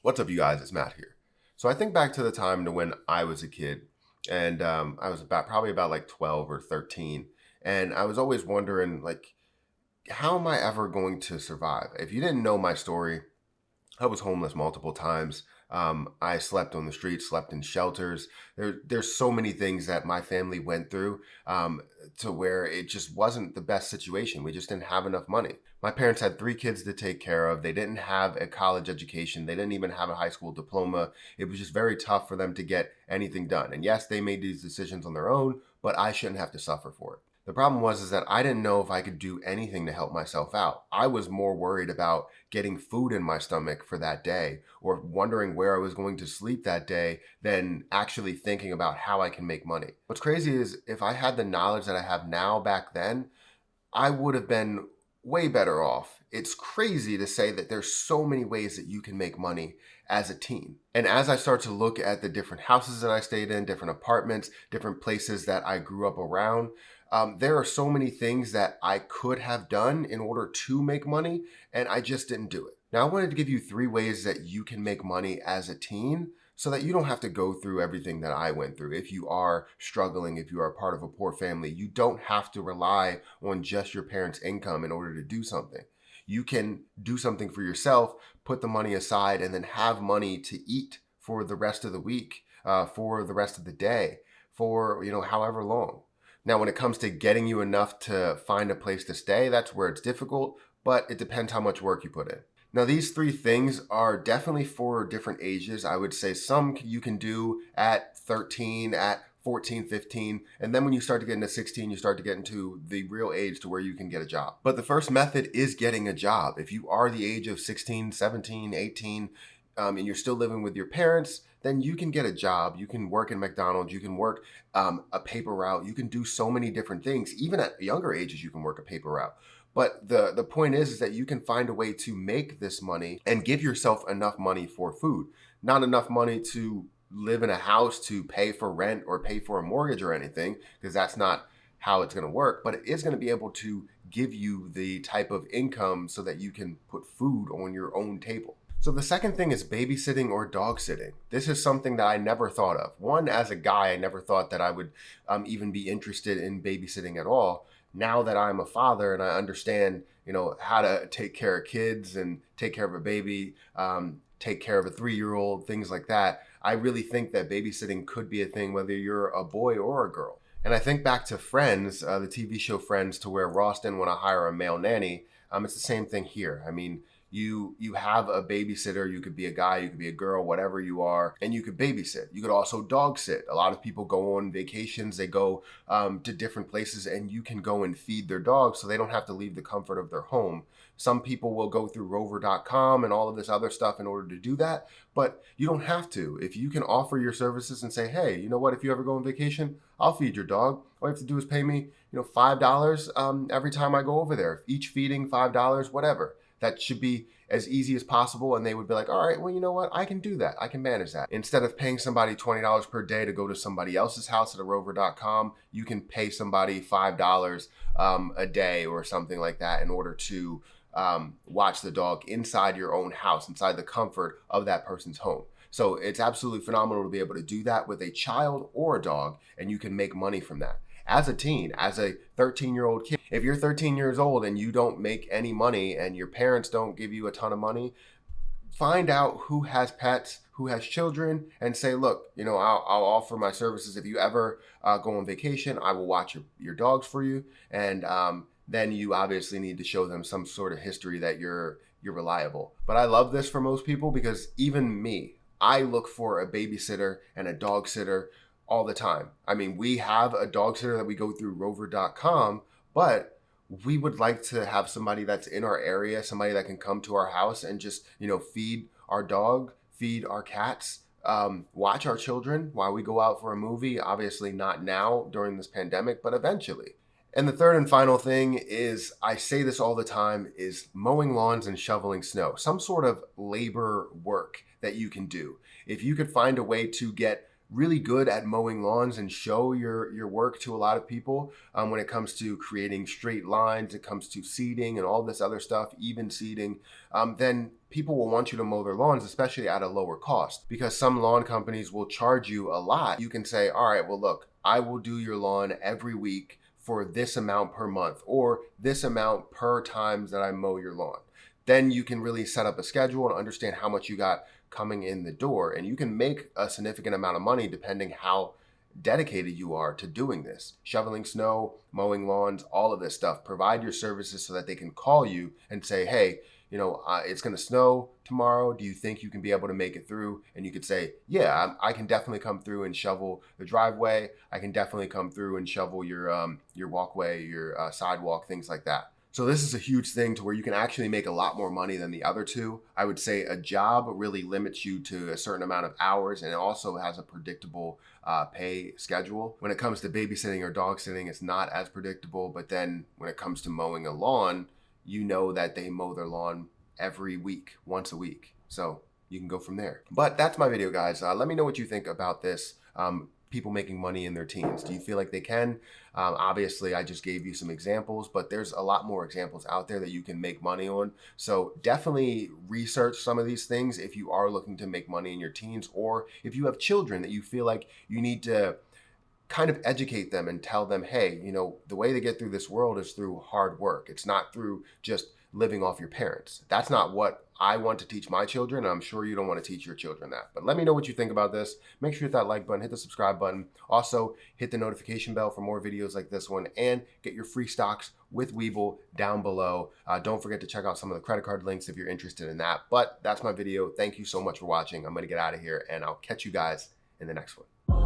What's up, you guys? It's Matt here. So I think back to the time to when I was a kid, and I was probably about like 12 or 13, and I was always wondering, like, how am I ever going to survive? If you didn't know my story, I was homeless multiple times. I slept on the streets, slept in shelters. There's so many things that my family went through to where it just wasn't the best situation. We just didn't have enough money. My parents had three kids to take care of. They didn't have a college education. They didn't even have a high school diploma. It was just very tough for them to get anything done. And yes, they made these decisions on their own, but I shouldn't have to suffer for it. The problem was is that I didn't know if I could do anything to help myself out. I was more worried about getting food in my stomach for that day or wondering where I was going to sleep that day than actually thinking about how I can make money. What's crazy is if I had the knowledge that I have now back then, I would have been way better off. It's crazy to say that there's so many ways that you can make money as a teen. And as I start to look at the different houses that I stayed in, different apartments, different places that I grew up around, there are so many things that I could have done in order to make money, and I just didn't do it. Now, I wanted to give you three ways that you can make money as a teen so that you don't have to go through everything that I went through. If you are struggling, if you are part of a poor family, you don't have to rely on just your parents' income in order to do something. You can do something for yourself, put the money aside, and then have money to eat for the rest of the week, for the rest of the day, for however long. Now, when it comes to getting you enough to find a place to stay, that's where it's difficult, but it depends how much work you put in. Now, these three things are definitely for different ages. I would say some you can do at 13, at 14, 15, and then when you start to get into 16, you start to get into the real age to where you can get a job. But the first method is getting a job. If you are the age of 16, 17, 18, and you're still living with your parents, then you can get a job. You can work in McDonald's. You can work a paper route. You can do so many different things. Even at younger ages, you can work a paper route. But the point is that you can find a way to make this money and give yourself enough money for food. Not enough money to live in a house to pay for rent or pay for a mortgage or anything, because that's not how it's going to work. But it is going to be able to give you the type of income so that you can put food on your own table. So the second thing is babysitting or dog sitting. This is something that I never thought of. One, as a guy, I never thought that I would even be interested in babysitting at all. Now that I'm a father and I understand, how to take care of kids and take care of a baby, take care of a 3-year-old, things like that, I really think that babysitting could be a thing whether you're a boy or a girl. And I think back to Friends, the TV show Friends, to where Ross didn't want to hire a male nanny. It's the same thing here. I mean, you have a babysitter. You could be a guy, you could be a girl, whatever you are, and you could babysit. You could also dog sit. A lot of people go on vacations. They go to different places, and you can go and feed their dogs so they don't have to leave the comfort of their home. Some people will go through rover.com and all of this other stuff in order to do that, but you don't have to. If you can offer your services and say, hey, you know what, if you ever go on vacation, I'll feed your dog. All you have to do is pay me, $5 every time I go over there. Each feeding, $5, whatever. That should be as easy as possible. And they would be like, all right, well, you know what? I can do that. I can manage that. Instead of paying somebody $20 per day to go to somebody else's house at a rover.com, you can pay somebody $5 a day or something like that in order to watch the dog inside your own house, inside the comfort of that person's home. So it's absolutely phenomenal to be able to do that with a child or a dog, and you can make money from that. As a teen, as a 13-year-old kid, if you're 13 years old and you don't make any money and your parents don't give you a ton of money, find out who has pets, who has children, and say, look, I'll offer my services. If you ever go on vacation, I will watch your dogs for you. And then you obviously need to show them some sort of history that you're reliable. But I love this for most people because even me, I look for a babysitter and a dog sitter all the time. I mean, we have a dog sitter that we go through rover.com, but we would like to have somebody that's in our area, somebody that can come to our house and just, feed our dog, feed our cats, watch our children while we go out for a movie. Obviously not now during this pandemic, but eventually. And the third and final thing is, I say this all the time, is mowing lawns and shoveling snow. Some sort of labor work that you can do. If you could find a way to get really good at mowing lawns and show your work to a lot of people when it comes to creating straight lines, it comes to seeding and all this other stuff, even seeding, then people will want you to mow their lawns, especially at a lower cost, because some lawn companies will charge you a lot. You can say, all right, well, look, I will do your lawn every week for this amount per month, or this amount per times that I mow your lawn. Then you can really set up a schedule and understand how much you got coming in the door, and you can make a significant amount of money depending how dedicated you are to doing this. Shoveling snow, mowing lawns, all of this stuff. Provide your services so that they can call you and say, hey, it's going to snow tomorrow. Do you think you can be able to make it through? And you could say, yeah, I can definitely come through and shovel the driveway. I can definitely come through and shovel your walkway, your sidewalk, things like that. So this is a huge thing to where you can actually make a lot more money than the other two. I would say a job really limits you to a certain amount of hours, and it also has a predictable pay schedule. When it comes to babysitting or dog sitting, it's not as predictable. But then when it comes to mowing a lawn, you know that they mow their lawn every week, once a week. So you can go from there. But that's my video, guys. Let me know what you think about this. People making money in their teens. Do you feel like they can? Obviously, I just gave you some examples, but there's a lot more examples out there that you can make money on. So definitely research some of these things if you are looking to make money in your teens, or if you have children that you feel like you need to kind of educate them and tell them, hey, the way to get through this world is through hard work. It's not through just living off your parents. That's not what I want to teach my children, and I'm sure you don't want to teach your children that. But let me know what you think about this. Make sure you hit that like button, hit the subscribe button. Also, hit the notification bell for more videos like this one, and get your free stocks with Webull down below. Don't forget to check out some of the credit card links if you're interested in that. But that's my video. Thank you so much for watching. I'm going to get out of here, and I'll catch you guys in the next one.